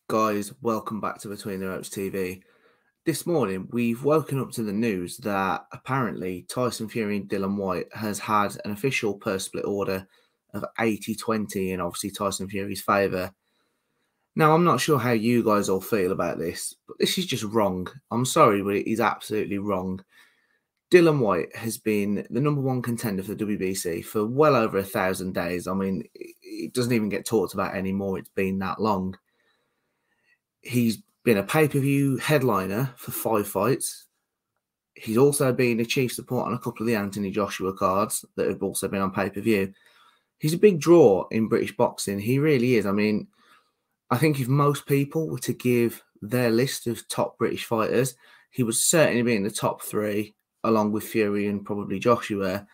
Guys, welcome back to Between the Ropes TV. This morning, we've woken up to the news that apparently Tyson Fury and Dillian Whyte has had an official purse split order of 80-20 in obviously Tyson Fury's favour. Now, I'm not sure how you guys all feel about this, but this is just wrong. I'm sorry, but it is absolutely wrong. Dillian Whyte has been the #1 contender for the WBC for well over 1,000 days. I mean, it doesn't even get talked about anymore. It's been that long. He's been a pay-per-view headliner for 5 fights. He's also been a chief support on a couple of the Anthony Joshua cards that have also been on pay-per-view. He's a big draw in British boxing. He really is. I mean, I think if most people were to give their list of top British fighters, he would certainly be in the top 3, along with Fury and probably Joshua.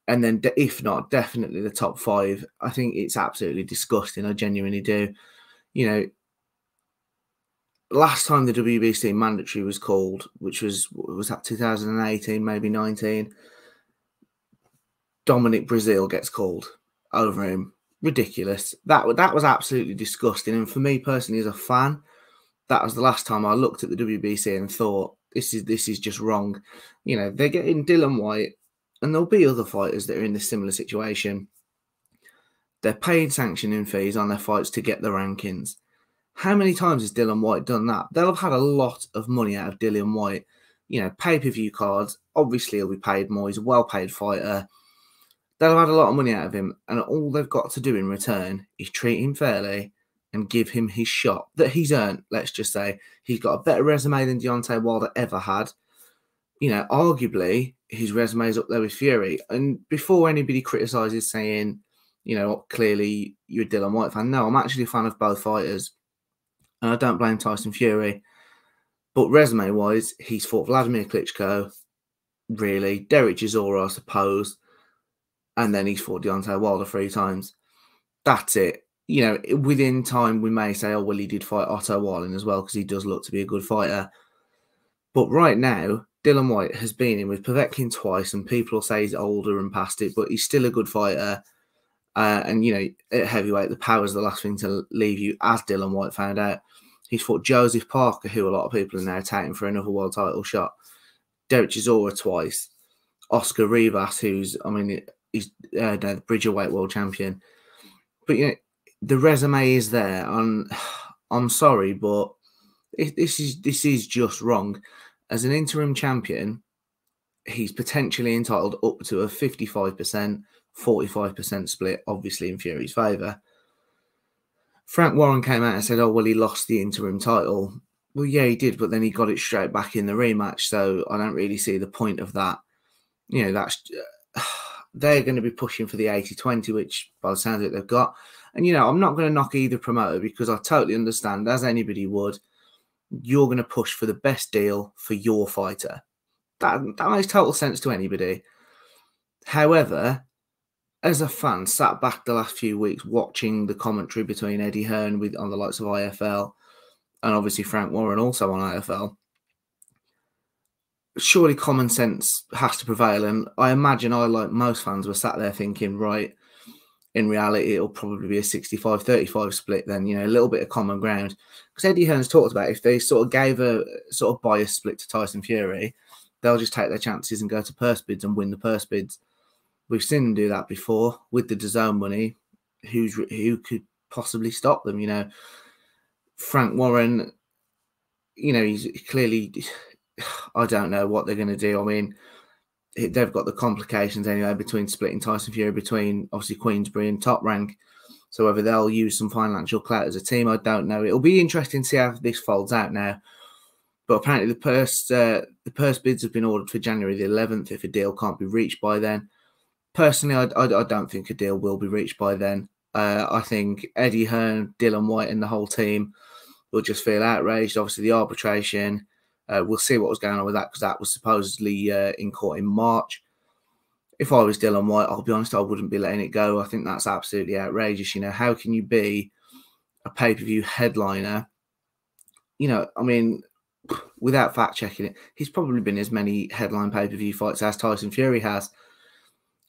And then, if not, definitely the top 5. I think it's absolutely disgusting. I genuinely do. You know, last time the WBC mandatory was called, which was that 2018, maybe 19, Dominic Brazil gets called over him. Ridiculous. That was absolutely disgusting. And for me personally, as a fan, that was the last time I looked at the WBC and thought, this is just wrong. You know, they're getting Dillian Whyte, and there'll be other fighters that are in this similar situation. They're paying sanctioning fees on their fights to get the rankings. How many times has Dillian Whyte done that? They'll have had a lot of money out of Dillian Whyte. You know, pay-per-view cards. Obviously, he'll be paid more. He's a well-paid fighter. They'll have had a lot of money out of him. And all they've got to do in return is treat him fairly and give him his shot that he's earned, let's just say. He's got a better resume than Deontay Wilder ever had. You know, arguably, his resume is up there with Fury. And before anybody criticises saying, you know, clearly you're a Dillian Whyte fan. No, I'm actually a fan of both fighters. And I don't blame Tyson Fury. But resume-wise, he's fought Vladimir Klitschko, really, Derek Chisora, I suppose, and then he's fought Deontay Wilder 3 times. That's it. You know, within time, we may say, oh, well, he did fight Otto Wallin as well, because he does look to be a good fighter. But right now, Dillian Whyte has been in with Povetkin twice, and people will say he's older and past it, but he's still a good fighter. And, you know, at heavyweight, the power's the last thing to leave you, as Dillian Whyte found out. He's fought Joseph Parker, who a lot of people are now touting for another world title shot. Derek Chisora twice. Oscar Rivas, who's, I mean, he's the Bridgerweight world champion. But, you know, the resume is there. I'm sorry, but this is just wrong. As an interim champion, he's potentially entitled up to a 55%, 45% split, obviously in Fury's favour. Frank Warren came out and said, oh, well, he lost the interim title. Well, yeah, he did, but then he got it straight back in the rematch, so I don't really see the point of that. You know, that's they're going to be pushing for the 80-20, which by the sound of it they've got. And, you know, I'm not going to knock either promoter because I totally understand, as anybody would, you're going to push for the best deal for your fighter. That makes total sense to anybody. However, as a fan, sat back the last few weeks watching the commentary between Eddie Hearn on the likes of IFL and obviously Frank Warren also on IFL, surely common sense has to prevail. And I imagine I, like most fans, were sat there thinking, right, in reality, it'll probably be a 65-35 split then, you know, a little bit of common ground. Because Eddie Hearn's talked about if they sort of gave a sort of bias split to Tyson Fury, they'll just take their chances and go to purse bids and win the purse bids. We've seen them do that before with the DAZN money. Who could possibly stop them? You know, Frank Warren, you know, he's clearly, I don't know what they're going to do. I mean, they've got the complications anyway between splitting Tyson Fury between obviously Queensberry and Top Rank. So whether they'll use some financial clout as a team, I don't know. It'll be interesting to see how this folds out now. But apparently the purse bids have been ordered for January the 11th if a deal can't be reached by then. Personally, I don't think a deal will be reached by then. I think Eddie Hearn, Dillian Whyte and the whole team will just feel outraged. Obviously, the arbitration, we'll see what was going on with that because that was supposedly in court in March. If I was Dillian Whyte, I'll be honest, I wouldn't be letting it go. I think that's absolutely outrageous. You know, how can you be a pay-per-view headliner? You know, I mean, without fact-checking it, he's probably been as many headline pay-per-view fights as Tyson Fury has.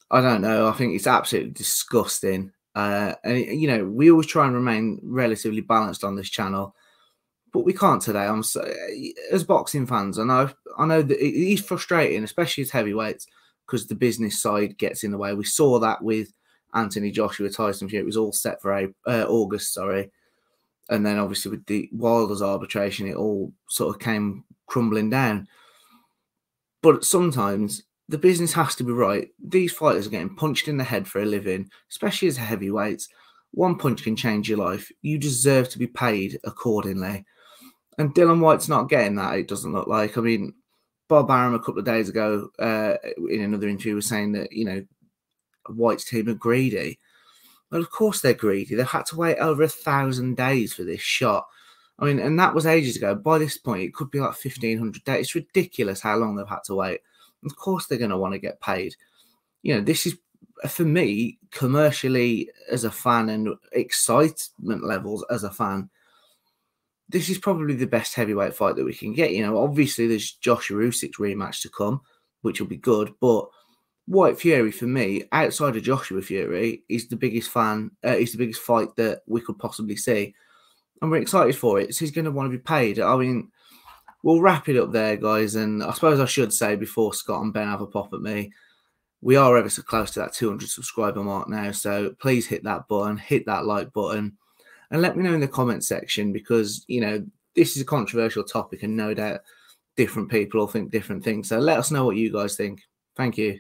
I don't know. I think it's absolutely disgusting. And you know, we always try and remain relatively balanced on this channel, but we can't today. As boxing fans, I know that it is frustrating, especially as heavyweights, because the business side gets in the way. We saw that with Anthony Joshua Tyson. It was all set for August, sorry. And then obviously with the Wilder's arbitration, it all sort of came crumbling down. But sometimes the business has to be right. These fighters are getting punched in the head for a living, especially as heavyweights. One punch can change your life. You deserve to be paid accordingly. And Dillian Whyte's not getting that, it doesn't look like. I mean, Bob Arum a couple of days ago in another interview was saying that, you know, Whyte's team are greedy. Well, of course they're greedy. They've had to wait over 1,000 days for this shot. I mean, and that was ages ago. By this point, it could be like 1,500 days. It's ridiculous how long they've had to wait. Of course they're going to want to get paid. You know, this is, for me, commercially as a fan and excitement levels as a fan, this is probably the best heavyweight fight that we can get. You know, obviously there's Joshua Usyk's rematch to come, which will be good, but Whyte Fury, for me, outside of Joshua Fury, is the biggest fight that we could possibly see. And we're excited for it. So he's going to want to be paid. I mean, we'll wrap it up there, guys. And I suppose I should say, before Scott and Ben have a pop at me, we are ever so close to that 200 subscriber mark now. So please hit that button, hit that like button, and let me know in the comment section, because, you know, this is a controversial topic and no doubt different people will think different things. So let us know what you guys think. Thank you.